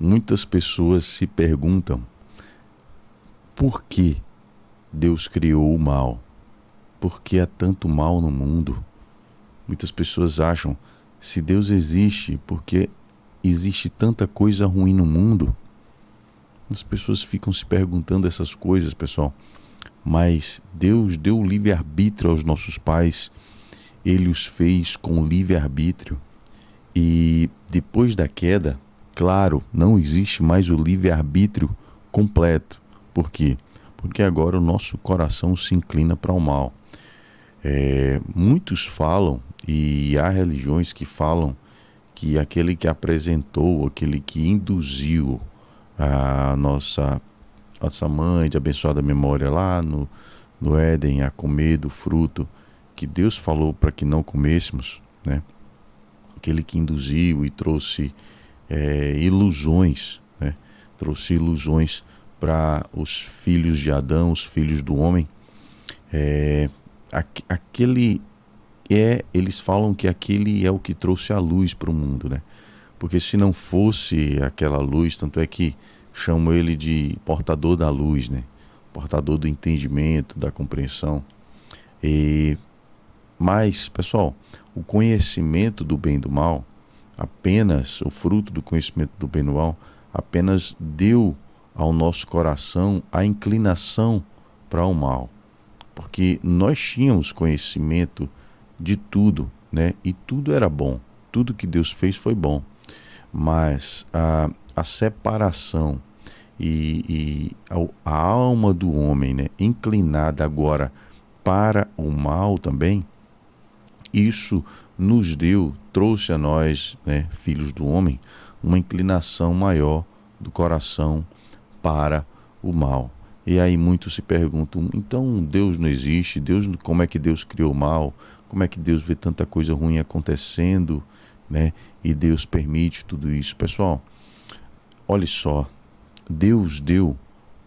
Muitas pessoas se perguntam por que Deus criou o mal? Por que há tanto mal no mundo? Muitas pessoas acham, se Deus existe, por que existe tanta coisa ruim no mundo? As pessoas ficam se perguntando essas coisas, pessoal. Mas Deus deu o livre-arbítrio aos nossos pais. Ele os fez com livre-arbítrio. E depois da queda, claro, não existe mais o livre-arbítrio completo. Por quê? Porque agora o nosso coração se inclina para o mal. Muitos falam, e há religiões que falam, que aquele que apresentou, aquele que induziu a nossa mãe de abençoada memória lá no Éden a comer do fruto que Deus falou para que não comêssemos, né? Aquele que induziu e trouxe ilusões, né? Trouxe ilusões para os filhos de Adão, os filhos do homem. Eles falam que aquele é o que trouxe a luz para o mundo, né? Porque se não fosse aquela luz, tanto é que chamam ele de portador da luz, né? Portador do entendimento, da compreensão. Mas, pessoal, o conhecimento do bem e do mal, apenas o fruto do conhecimento do bem e do mal, apenas deu ao nosso coração a inclinação para o mal. Porque nós tínhamos conhecimento de tudo, né? E tudo era bom. Tudo que Deus fez foi bom. Mas a separação e a alma do homem, né, inclinada agora para o mal também, isso trouxe a nós, né, filhos do homem, uma inclinação maior do coração para o mal. E aí muitos se perguntam, então Deus não existe? Como é que Deus criou o mal? Como é que Deus vê tanta coisa ruim acontecendo, né? E Deus permite tudo isso? Pessoal, olhe só, Deus deu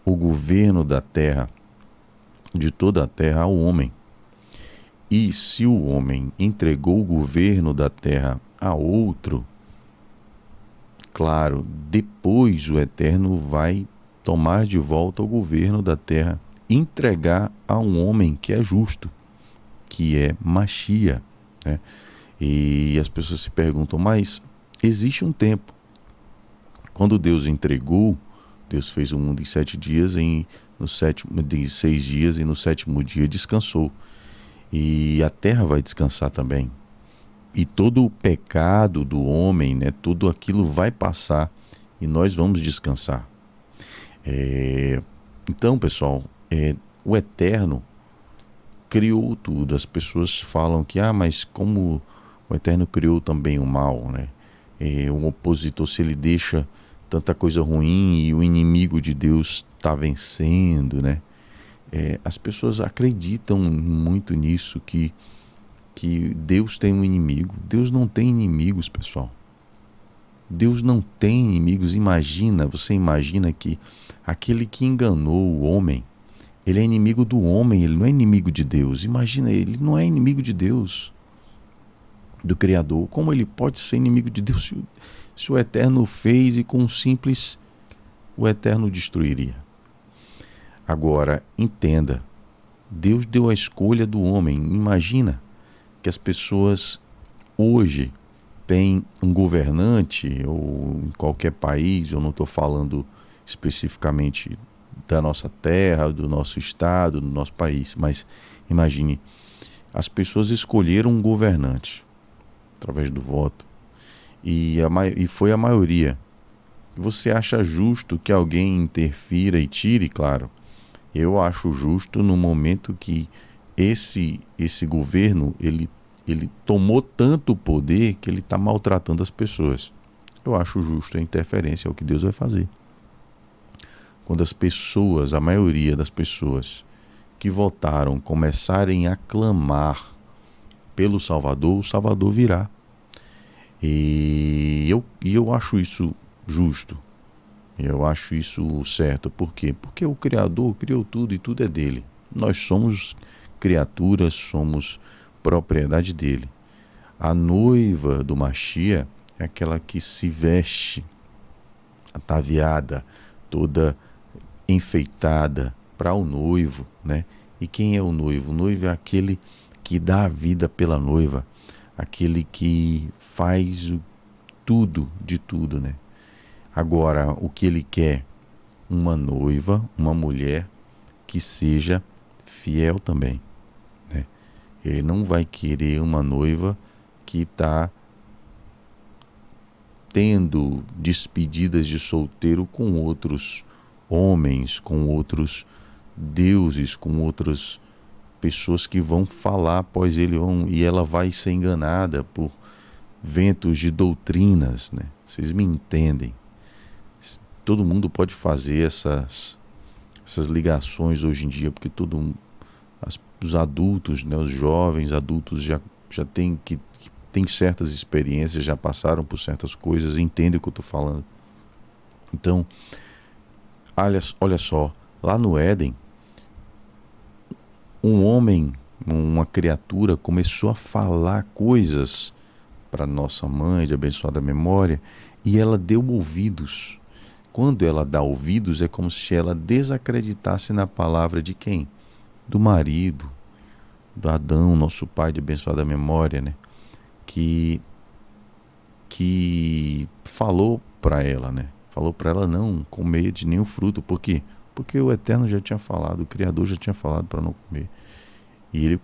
o governo da terra, de toda a terra, ao homem. E se o homem entregou o governo da terra a outro, claro, depois o Eterno vai tomar de volta o governo da terra, entregar a um homem que é justo, que é Machia, né? E as pessoas se perguntam, mas existe um tempo. Quando Deus entregou, Deus fez o mundo em 7 dias, de 6 dias, e no 7º dia descansou. E a terra vai descansar também. E todo o pecado do homem, né, tudo aquilo vai passar e nós vamos descansar. Então, pessoal, o Eterno criou tudo. As pessoas falam que, mas como o Eterno criou também o mal, né? O opositor, se ele deixa tanta coisa ruim e o inimigo de Deus está vencendo, né? As pessoas acreditam muito nisso, que Deus tem um inimigo. Deus não tem inimigos, pessoal. Deus não tem inimigos. Você imagina que aquele que enganou o homem, ele é inimigo do homem, ele não é inimigo de Deus. Imagina, ele não é inimigo de Deus, do Criador. Como ele pode ser inimigo de Deus se o Eterno fez e com um simples o Eterno destruiria? Agora, entenda, Deus deu a escolha do homem. Imagina que as pessoas hoje têm um governante, ou em qualquer país, eu não estou falando especificamente da nossa terra, do nosso estado, do nosso país, mas imagine, as pessoas escolheram um governante através do voto e foi a maioria. Você acha justo que alguém interfira e tire? Claro, eu acho justo no momento que esse governo ele tomou tanto poder que ele está maltratando as pessoas. Eu acho justo a interferência, é o que Deus vai fazer. Quando as pessoas, a maioria das pessoas que votaram, começarem a clamar pelo Salvador, o Salvador virá. E eu acho isso justo. Eu acho isso certo. Por quê? Porque o Criador criou tudo e tudo é dele. Nós somos criaturas, somos propriedade dele. A noiva do Machia é aquela que se veste ataviada, toda enfeitada para o noivo, né? E quem é o noivo? O noivo é aquele que dá a vida pela noiva, aquele que faz tudo de tudo, né? Agora, o que ele quer? Uma noiva, uma mulher que seja fiel também, né? Ele não vai querer uma noiva que está tendo despedidas de solteiro com outros homens, com outros deuses, com outras pessoas que vão falar após ele e ela vai ser enganada por ventos de doutrinas, né? Vocês me entendem? Todo mundo pode fazer essas ligações hoje em dia, porque os adultos, né, os jovens adultos já têm certas experiências, já passaram por certas coisas, entendem o que eu estou falando. Então, olha só, lá no Éden, um homem, uma criatura, começou a falar coisas para nossa mãe, de abençoada memória, e ela deu ouvidos. Quando ela dá ouvidos, é como se ela desacreditasse na palavra de quem? Do marido, do Adão, nosso pai de abençoada memória, né? Que falou para ela, né? Falou para ela não comer de nenhum fruto. Por quê? Porque o Eterno já tinha falado, o Criador já tinha falado para não comer. E ele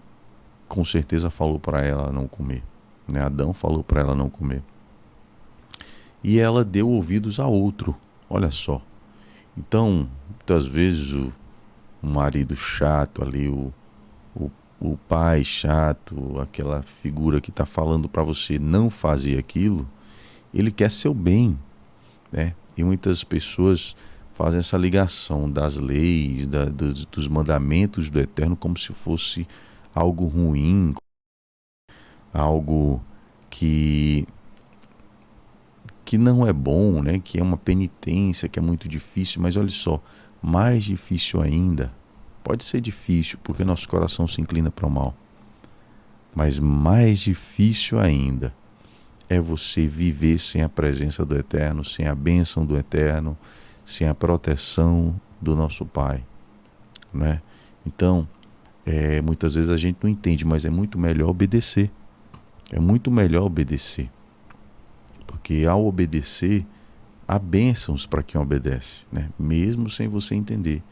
com certeza falou para ela não comer, né? Adão falou para ela não comer. E ela deu ouvidos a outro. Olha só. Então, muitas vezes o marido chato ali, o pai chato, aquela figura que está falando para você não fazer aquilo, ele quer seu bem, né? E muitas pessoas fazem essa ligação das leis, dos mandamentos do Eterno como se fosse algo ruim, algo que não é bom, né? Que é uma penitência, que é muito difícil. Mas olha só, mais difícil ainda, pode ser difícil porque nosso coração se inclina para o mal, mas mais difícil ainda é você viver sem a presença do Eterno, sem a bênção do Eterno, sem a proteção do nosso Pai, né? Então, muitas vezes a gente não entende, mas é muito melhor obedecer. É muito melhor obedecer. Porque ao obedecer, há bênçãos para quem obedece, né? Mesmo sem você entender.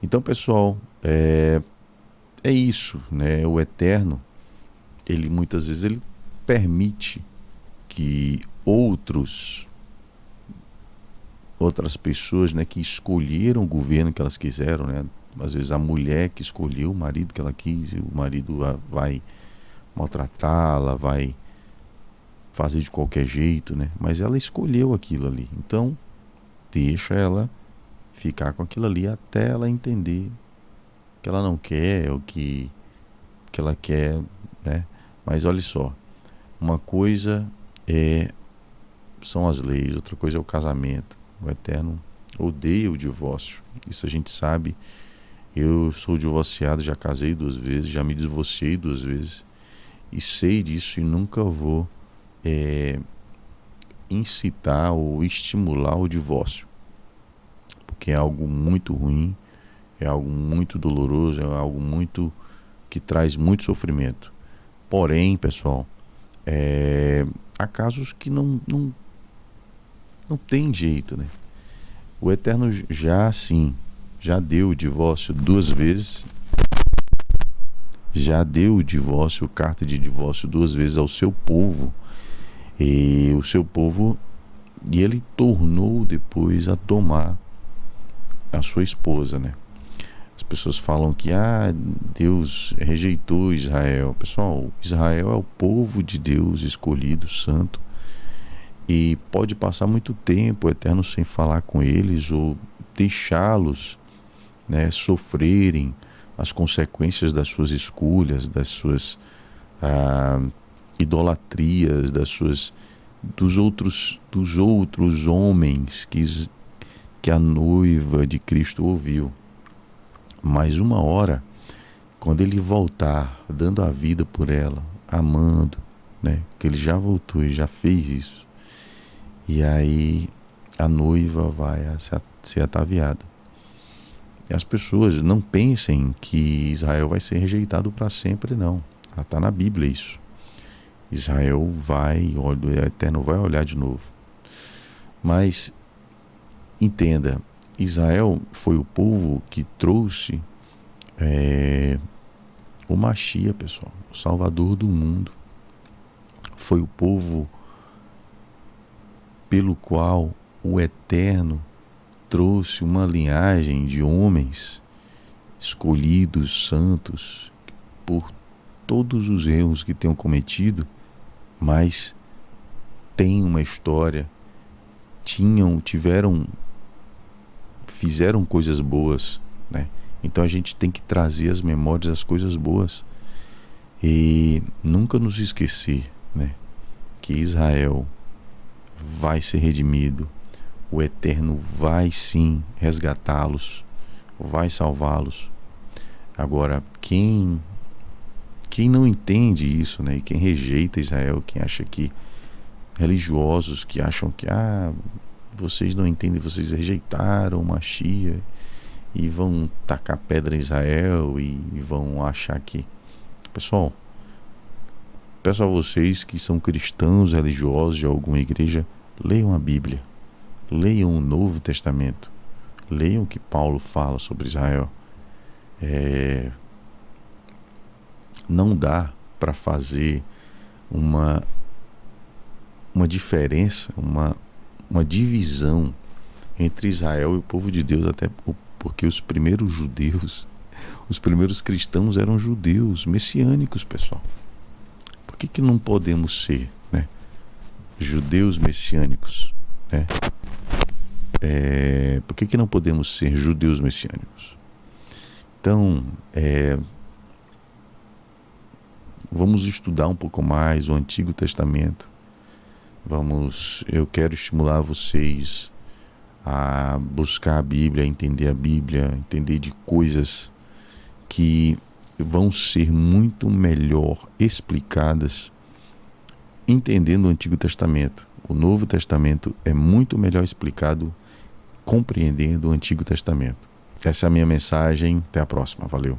Então, pessoal, é isso, né? O Eterno, ele muitas vezes ele permite que outras pessoas, né, que escolheram o governo que elas quiseram, né? Às vezes a mulher que escolheu o marido que ela quis, e o marido vai maltratá-la, vai fazer de qualquer jeito, né? Mas ela escolheu aquilo ali. Então, deixa ela ficar com aquilo ali até ela entender que ela não quer, o que ela quer, né? Mas olha só, uma coisa são as leis, outra coisa é o casamento. O Eterno odeia o divórcio. Isso a gente sabe. Eu sou divorciado, já casei 2 vezes, já me divorciei 2 vezes. E sei disso e nunca vou incitar ou estimular o divórcio. Porque é algo muito ruim, é algo muito doloroso, é algo muito que traz muito sofrimento. Porém, pessoal, há casos que não tem jeito, né? O Eterno já deu o divórcio 2 vezes, já deu o divórcio, carta de divórcio 2 vezes ao seu povo, e o seu povo, e ele tornou depois a tomar a sua esposa, né? As pessoas falam que Deus rejeitou Israel. Pessoal, Israel é o povo de Deus escolhido, santo, e pode passar muito tempo, o Eterno, sem falar com eles ou deixá-los, né, sofrerem as consequências das suas escolhas, das suas idolatrias, dos outros homens que a noiva de Cristo ouviu. Mas uma hora, quando ele voltar, dando a vida por ela, amando, né, que ele já voltou e já fez isso, e aí a noiva vai ser ataviada. E as pessoas não pensem que Israel vai ser rejeitado para sempre, não. Está na Bíblia isso. Israel vai, o Eterno vai olhar de novo. Mas entenda, Israel foi o povo que trouxe o Mashiach, pessoal, o Salvador do mundo. Foi o povo pelo qual o Eterno trouxe uma linhagem de homens escolhidos, santos, por todos os erros que tenham cometido, mas tem uma história, fizeram coisas boas, né? Então a gente tem que trazer as memórias das coisas boas e nunca nos esquecer, né, que Israel vai ser redimido, o Eterno vai sim resgatá-los, vai salvá-los. Agora, quem não entende isso, né, e quem rejeita Israel, quem acha que religiosos que acham que vocês não entendem, vocês rejeitaram o Mashiach e vão tacar pedra em Israel e vão achar que... Pessoal, peço a vocês que são cristãos religiosos de alguma igreja, leiam a Bíblia, leiam o Novo Testamento, leiam o que Paulo fala sobre Israel. Não dá para fazer uma diferença, uma divisão entre Israel e o povo de Deus, até porque os primeiros judeus, os primeiros cristãos eram judeus messiânicos, pessoal. Por que não podemos ser, né, judeus messiânicos, né? Por que não podemos ser judeus messiânicos? Então, vamos estudar um pouco mais o Antigo Testamento. Eu quero estimular vocês a buscar a Bíblia, a entender de coisas que vão ser muito melhor explicadas entendendo o Antigo Testamento. O Novo Testamento é muito melhor explicado compreendendo o Antigo Testamento. Essa é a minha mensagem. Até a próxima. Valeu.